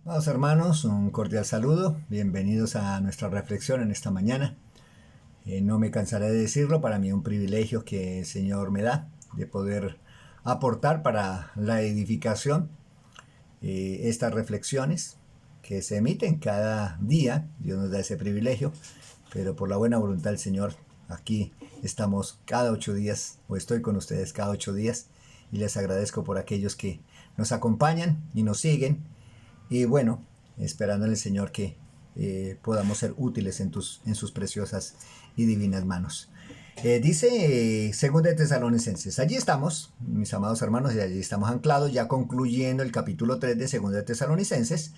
Amados hermanos, un cordial saludo. Bienvenidos a nuestra reflexión en esta mañana. No me cansaré de decirlo, para mí es un privilegio que el Señor me da de poder aportar para la edificación estas reflexiones que se emiten cada día. Dios nos da ese privilegio, pero por la buena voluntad del Señor, aquí estamos cada 8 días, o estoy con ustedes cada 8 días, y les agradezco por aquellos que nos acompañan y nos siguen. Y bueno, esperando en el Señor que podamos ser útiles en sus preciosas y divinas manos. Dice 2 de Tesalonicenses, allí estamos, mis amados hermanos, y allí estamos anclados, ya concluyendo el capítulo 3 de 2 de Tesalonicenses,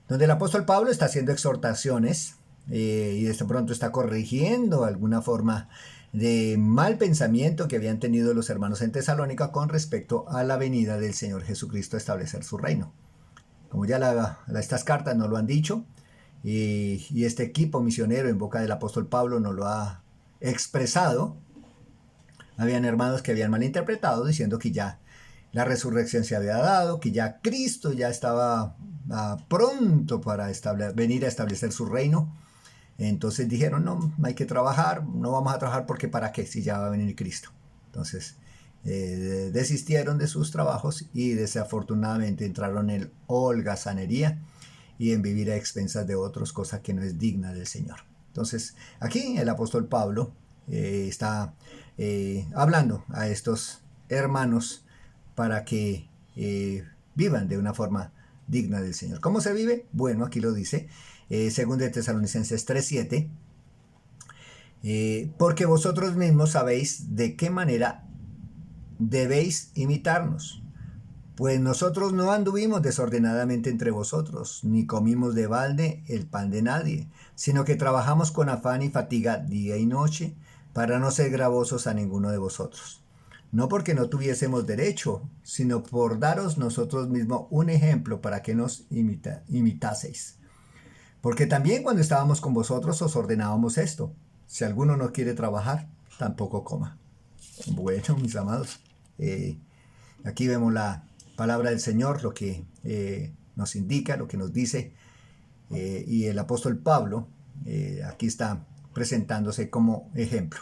donde el apóstol Pablo está haciendo exhortaciones y de pronto está corrigiendo alguna forma de mal pensamiento que habían tenido los hermanos en Tesalónica con respecto a la venida del Señor Jesucristo a establecer su reino. Como ya estas cartas nos lo han dicho, y este equipo misionero en boca del apóstol Pablo nos lo ha expresado, habían hermanos que habían malinterpretado diciendo que ya la resurrección se había dado, que ya Cristo ya estaba pronto para venir a establecer su reino. Entonces dijeron, no hay que trabajar, no vamos a trabajar porque para qué si ya va a venir Cristo. Entonces desistieron de sus trabajos y desafortunadamente entraron en holgazanería y en vivir a expensas de otros, cosa que no es digna del Señor. Entonces aquí el apóstol Pablo está hablando a estos hermanos para que vivan de una forma digna del Señor. ¿Cómo se vive? Bueno, aquí lo dice, 2 de Tesalonicenses 3:7, porque vosotros mismos sabéis de qué manera debéis imitarnos. Pues nosotros no anduvimos desordenadamente entre vosotros, ni comimos de balde el pan de nadie, sino que trabajamos con afán y fatiga día y noche, para no ser gravosos a ninguno de vosotros. No porque no tuviésemos derecho, sino por daros nosotros mismos un ejemplo para que nos imitaseis. Porque también cuando estábamos con vosotros os ordenábamos esto: si alguno no quiere trabajar, tampoco coma. Bueno, mis amados, aquí vemos la palabra del Señor, lo que nos indica, lo que nos dice, y el apóstol Pablo aquí está presentándose como ejemplo.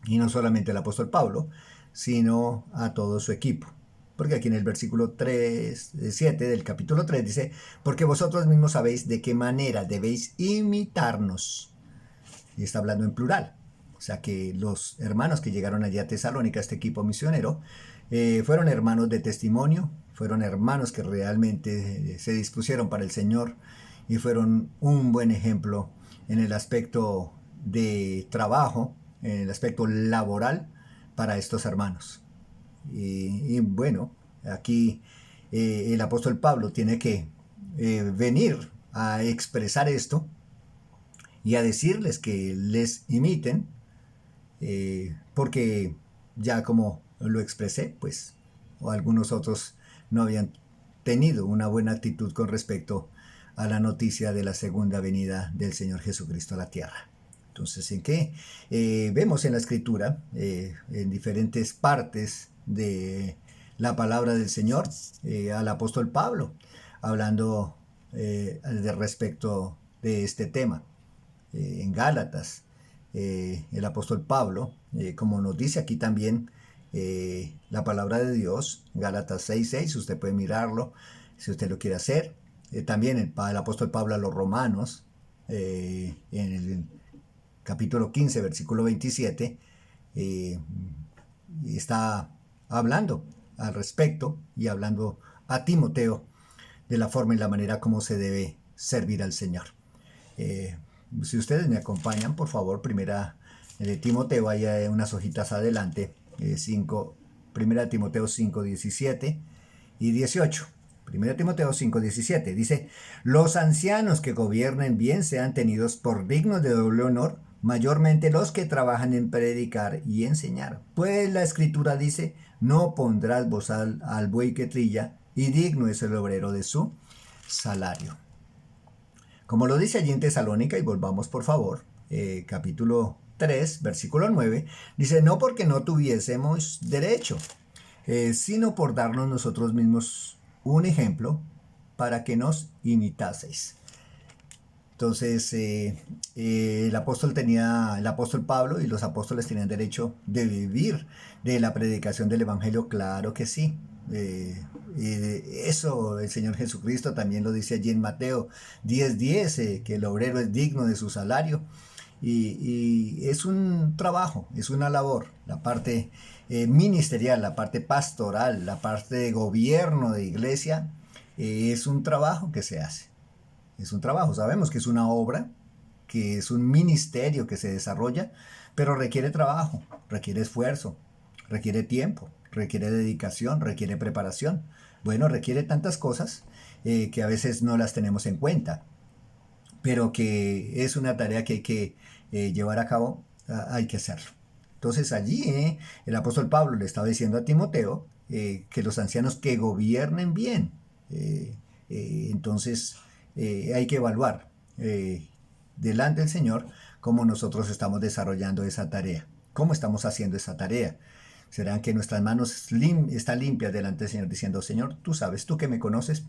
Y no solamente el apóstol Pablo, sino a todo su equipo. Porque aquí en el versículo 7 del capítulo 3 dice, porque vosotros mismos sabéis de qué manera debéis imitarnos. Y está hablando en plural. O sea que los hermanos que llegaron allí a Tesalónica, este equipo misionero, fueron hermanos de testimonio, fueron hermanos que realmente se dispusieron para el Señor y fueron un buen ejemplo en el aspecto de trabajo, en el aspecto laboral para estos hermanos. Y bueno, aquí el apóstol Pablo tiene que venir a expresar esto y a decirles que les imiten, porque ya como lo expresé, pues, o algunos otros no habían tenido una buena actitud con respecto a la noticia de la segunda venida del Señor Jesucristo a la tierra. Entonces, ¿en qué? Vemos en la Escritura, en diferentes partes de la palabra del Señor, al apóstol Pablo, hablando de respecto de este tema. En Gálatas, el apóstol Pablo, como nos dice aquí también la palabra de Dios, Gálatas 6:6, usted puede mirarlo si usted lo quiere hacer. También el apóstol Pablo a los romanos, en el capítulo 15, versículo 27, está hablando al respecto y hablando a Timoteo de la forma y la manera como se debe servir al Señor. Si ustedes me acompañan, por favor, primera de Timoteo, hay unas hojitas adelante, primera de Timoteo 5, 17 y 18. Primera de Timoteo 5, 17 dice, los ancianos que gobiernen bien sean tenidos por dignos de doble honor, mayormente los que trabajan en predicar y enseñar. Pues la Escritura dice, no pondrás bozal al buey que trilla, y digno es el obrero de su salario. Como lo dice allí en Tesalónica, y volvamos por favor, capítulo 3, versículo 9, dice, no porque no tuviésemos derecho, sino por darnos nosotros mismos un ejemplo para que nos imitaseis. Entonces, el apóstol Pablo y los apóstoles tenían derecho de vivir de la predicación del Evangelio, claro que sí. Eso el Señor Jesucristo también lo dice allí en Mateo 10:10, que el obrero es digno de su salario. Y es un trabajo, es una labor, la parte ministerial, la parte pastoral, la parte de gobierno de iglesia, es un trabajo que se hace. Es un trabajo, sabemos que es una obra, que es un ministerio que se desarrolla, pero requiere trabajo, requiere esfuerzo, requiere tiempo, requiere dedicación, requiere preparación. Bueno, requiere tantas cosas que a veces no las tenemos en cuenta, pero que es una tarea que hay que llevar a cabo, hay que hacerlo. Entonces allí el apóstol Pablo le estaba diciendo a Timoteo que los ancianos que gobiernen bien. Entonces hay que evaluar delante del Señor cómo nosotros estamos desarrollando esa tarea, cómo estamos haciendo esa tarea. ¿Serán que nuestras manos están limpias delante del Señor diciendo, Señor, tú sabes, tú que me conoces,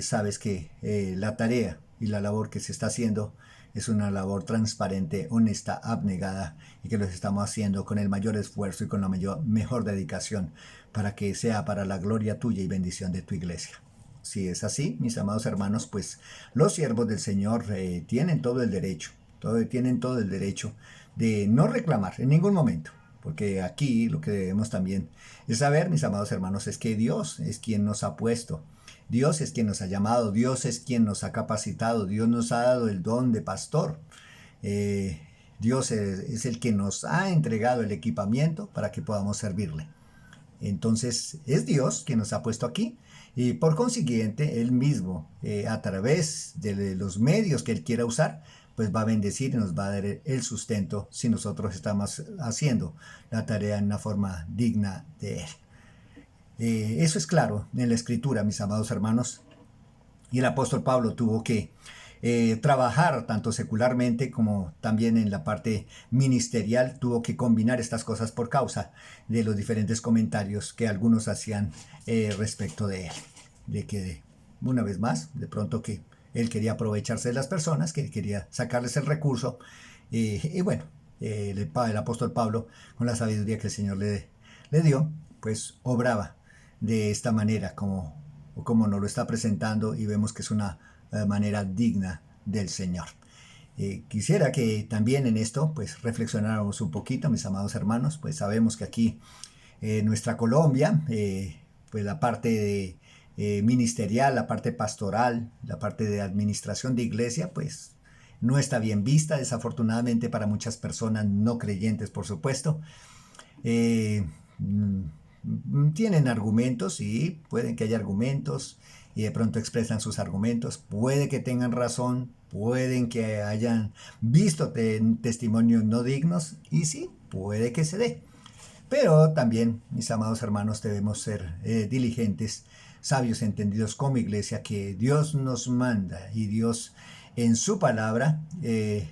sabes que la tarea y la labor que se está haciendo es una labor transparente, honesta, abnegada y que lo estamos haciendo con el mayor esfuerzo y con la mejor dedicación para que sea para la gloria tuya y bendición de tu iglesia? Si es así, mis amados hermanos, pues los siervos del Señor tienen todo el derecho, tienen todo el derecho de no reclamar en ningún momento. Porque aquí lo que debemos también es saber, mis amados hermanos, es que Dios es quien nos ha puesto. Dios es quien nos ha llamado, Dios es quien nos ha capacitado, Dios nos ha dado el don de pastor. Dios es el que nos ha entregado el equipamiento para que podamos servirle. Entonces es Dios quien nos ha puesto aquí y por consiguiente Él mismo, a través de los medios que Él quiera usar, pues va a bendecir y nos va a dar el sustento si nosotros estamos haciendo la tarea en una forma digna de Él. Eso es claro en la Escritura, mis amados hermanos. Y el apóstol Pablo tuvo que trabajar tanto secularmente como también en la parte ministerial. Tuvo que combinar estas cosas por causa de los diferentes comentarios que algunos hacían respecto de él. De que, una vez más, de pronto que él quería aprovecharse de las personas, que quería sacarles el recurso. Y bueno, el apóstol Pablo, con la sabiduría que el Señor le dio, pues obraba de esta manera como nos lo está presentando y vemos que es una manera digna del Señor. Quisiera que también en esto pues reflexionáramos un poquito, mis amados hermanos, pues sabemos que aquí nuestra Colombia, pues la parte ministerial, la parte pastoral, la parte de administración de iglesia, pues no está bien vista, desafortunadamente para muchas personas no creyentes, por supuesto. Tienen argumentos, sí, pueden que haya argumentos y de pronto expresan sus argumentos, puede que tengan razón, pueden que hayan visto testimonios no dignos y sí, puede que se dé. Pero también, mis amados hermanos, debemos ser diligentes, sabios, entendidos como iglesia, que Dios nos manda y Dios en su palabra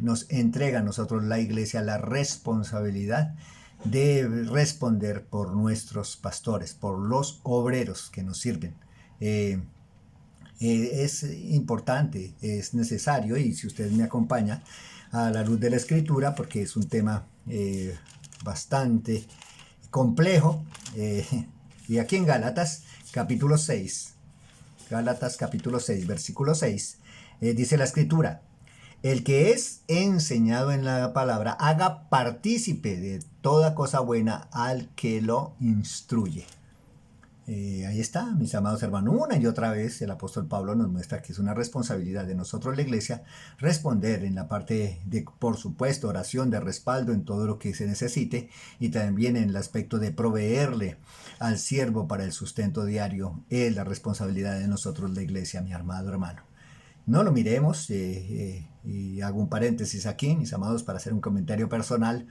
nos entrega a nosotros, la iglesia, la responsabilidad de responder por nuestros pastores, por los obreros que nos sirven. Es importante, es necesario, y si usted me acompaña a la luz de la Escritura, porque es un tema bastante complejo, y aquí en Gálatas capítulo 6, versículo 6, dice la Escritura: el que es enseñado en la palabra, haga partícipe de toda cosa buena al que lo instruye. Ahí está, mis amados hermanos. Una y otra vez el apóstol Pablo nos muestra que es una responsabilidad de nosotros, la iglesia, responder en la parte de, por supuesto, oración, de respaldo en todo lo que se necesite, y también en el aspecto de proveerle al siervo para el sustento diario. Es la responsabilidad de nosotros, la iglesia, mi amado hermano. No lo miremos, y hago un paréntesis aquí, mis amados, para hacer un comentario personal,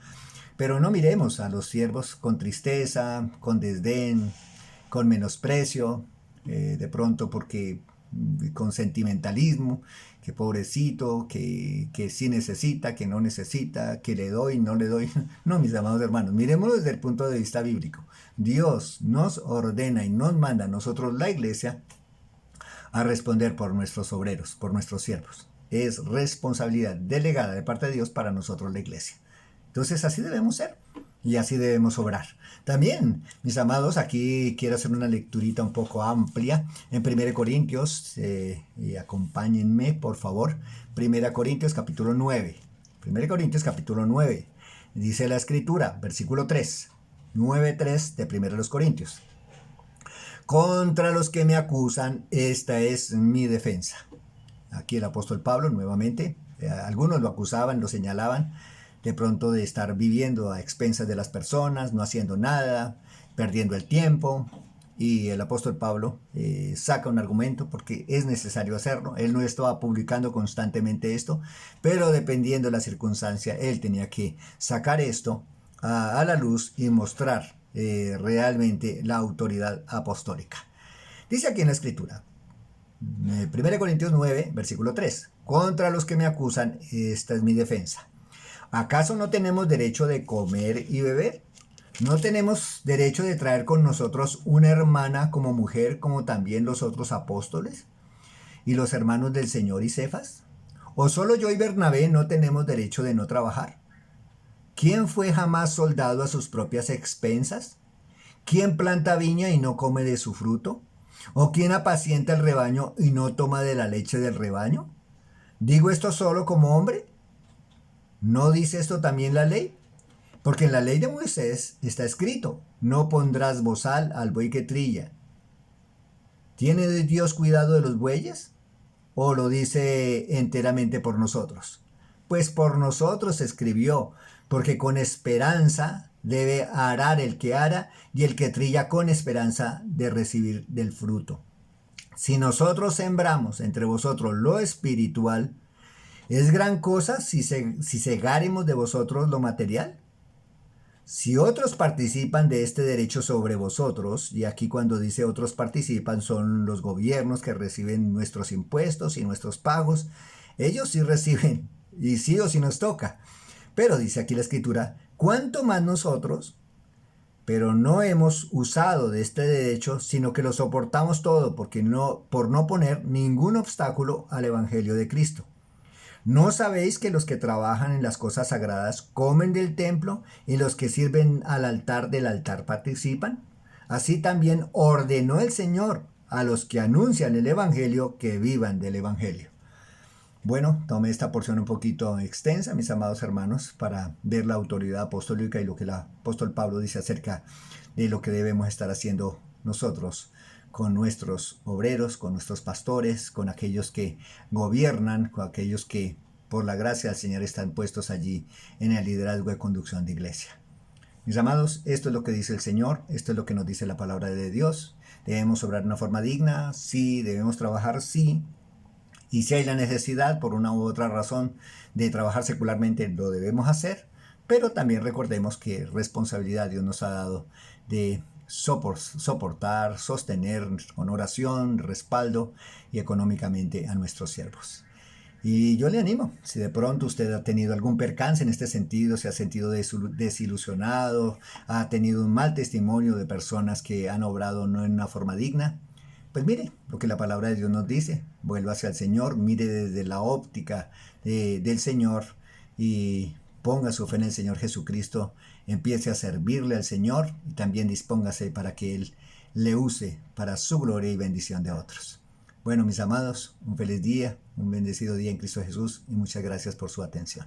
pero no miremos a los siervos con tristeza, con desdén, con menosprecio, de pronto porque con sentimentalismo, que pobrecito, que sí necesita, que no necesita, que le doy, no le doy. No, mis amados hermanos, miremoslo desde el punto de vista bíblico. Dios nos ordena y nos manda a nosotros, la iglesia, a responder por nuestros obreros, por nuestros siervos. Es responsabilidad delegada de parte de Dios para nosotros, la iglesia. Entonces así debemos ser y así debemos obrar. También, mis amados, aquí quiero hacer una lecturita un poco amplia en 1 Corintios, y acompáñenme por favor. 1 Corintios capítulo 9. 1 Corintios capítulo 9. Dice la escritura, versículo 3. 9:3 de 1 Corintios. Contra los que me acusan, esta es mi defensa. Aquí el apóstol Pablo nuevamente, algunos lo acusaban, lo señalaban, de pronto de estar viviendo a expensas de las personas, no haciendo nada, perdiendo el tiempo. Y el apóstol Pablo saca un argumento porque es necesario hacerlo. Él no estaba publicando constantemente esto, pero dependiendo de la circunstancia, él tenía que sacar esto a la luz y mostrar realmente la autoridad apostólica. Dice aquí en la escritura, 1 Corintios 9, versículo 3, contra los que me acusan, esta es mi defensa. ¿Acaso no tenemos derecho de comer y beber? ¿No tenemos derecho de traer con nosotros una hermana como mujer, como también los otros apóstoles y los hermanos del Señor y Cefas? ¿O solo yo y Bernabé no tenemos derecho de no trabajar? ¿Quién fue jamás soldado a sus propias expensas? ¿Quién planta viña y no come de su fruto? ¿O quién apacienta el rebaño y no toma de la leche del rebaño? ¿Digo esto solo como hombre? ¿No dice esto también la ley? Porque en la ley de Moisés está escrito, no pondrás bozal al buey que trilla. ¿Tiene Dios cuidado de los bueyes? ¿O lo dice enteramente por nosotros? Pues por nosotros escribió, porque con esperanza debe arar el que ara y el que trilla con esperanza de recibir del fruto. Si nosotros sembramos entre vosotros lo espiritual, ¿es gran cosa si segáremos de vosotros lo material? Si otros participan de este derecho sobre vosotros, y aquí cuando dice otros participan son los gobiernos que reciben nuestros impuestos y nuestros pagos, ellos sí reciben, y sí o sí nos toca. Pero dice aquí la escritura, ¿cuánto más nosotros? Pero no hemos usado de este derecho, sino que lo soportamos todo, por no poner ningún obstáculo al evangelio de Cristo. ¿No sabéis que los que trabajan en las cosas sagradas comen del templo y los que sirven al altar del altar participan? Así también ordenó el Señor a los que anuncian el evangelio que vivan del evangelio. Bueno, tomé esta porción un poquito extensa, mis amados hermanos, para ver la autoridad apostólica y lo que el apóstol Pablo dice acerca de lo que debemos estar haciendo nosotros con nuestros obreros, con nuestros pastores, con aquellos que gobiernan, con aquellos que por la gracia del Señor están puestos allí en el liderazgo de conducción de iglesia. Mis amados, esto es lo que dice el Señor, esto es lo que nos dice la palabra de Dios. Debemos obrar de una forma digna, sí, debemos trabajar, sí. Y si hay la necesidad, por una u otra razón, de trabajar secularmente, lo debemos hacer. Pero también recordemos que responsabilidad Dios nos ha dado de soportar, sostener con oración, respaldo y económicamente a nuestros siervos. Y yo le animo, si de pronto usted ha tenido algún percance en este sentido, se ha sentido desilusionado, ha tenido un mal testimonio de personas que han obrado no en una forma digna, pues mire lo que la palabra de Dios nos dice, vuelva hacia el Señor, mire desde la óptica del Señor y ponga su fe en el Señor Jesucristo, empiece a servirle al Señor y también dispóngase para que Él le use para su gloria y bendición de otros. Bueno, mis amados, un feliz día, un bendecido día en Cristo Jesús y muchas gracias por su atención.